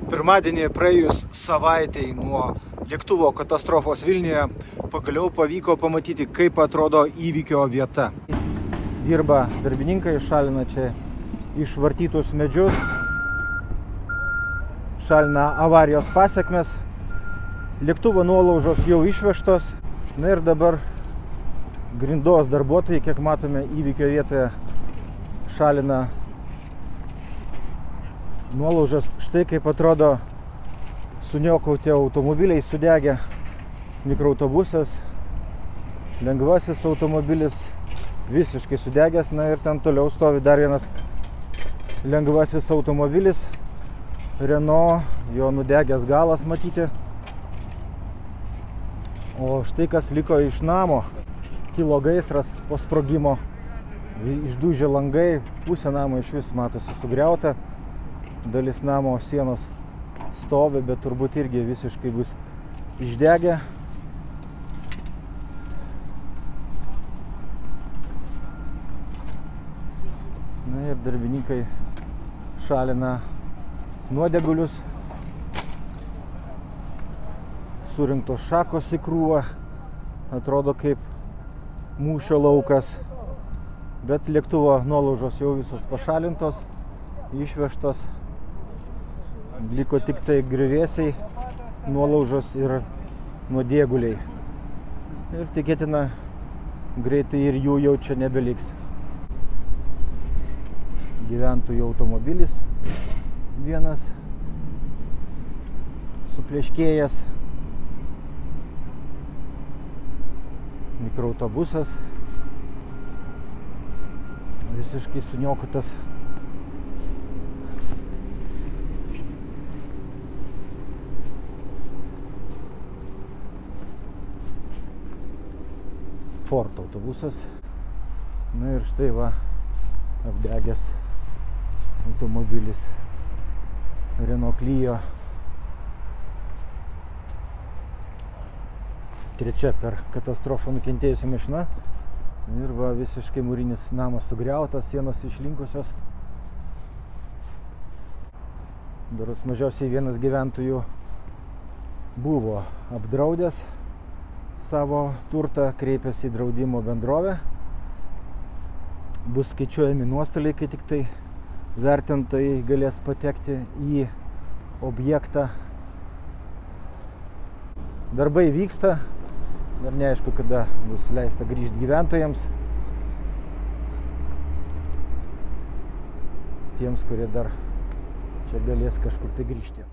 Pirmadienį praėjus savaitei nuo lėktuvo katastrofos Vilniuje pagaliau pavyko pamatyti, kaip atrodo įvykio vieta. Dirba darbininkai, šalina čia išvartytus medžius, šalina avarijos pasekmes. Lėktuvo nuolaužos jau išvežtos. Na ir dabar grindos darbuotojai, kiek matome, įvykio vietoje šalina nuolaužas. Štai kaip atrodo suniokauti automobiliai, sudegę mikroautobusas, lengvasis automobilis visiškai sudegęs. Na ir ten toliau stovi dar vienas lengvasis automobilis Renault, jo nudegęs galas matyti. O štai kas liko iš namo. Kilo gaisras po sprogimo, išdūžė langai, pusė namo iš vis matosi sugriauta. Dalis namo sienos stovi, bet turbūt irgi visiškai bus išdegę. Na ir darbininkai šalina nuodegulius. Surinktos šakos į krūvą, atrodo kaip mūšio laukas, bet lėktuvo nuolaužos jau visos pašalintos, išvežtos. Liko tik tai griuvėsiai, nuolaužos ir nuodėguliai. Ir tikėtina, greitai ir jų jau čia nebeliks. Gyventojų automobilis vienas supleškėjęs. Mikroautobusas visiškai suniokotas. Ford autobusas. Na ir štai va apdegęs automobilis Renault Clio. Trečia per katastrofą nukentėjusi mašina. Ir va visiškai mūrinis namas sugriautas, sienos išlinkusios. Berods mažiausiai vienas gyventojų buvo apdraudęs savo turtą, kreipėsi į draudimo bendrovę. Bus skaičiuojami nuostoliai, kai tik tai vertintojai galės patekti į objektą. Darbai vyksta. Dar neaišku, kada bus leista grįžti gyventojams. Tiems, kurie dar čia galės kažkur tai grįžti.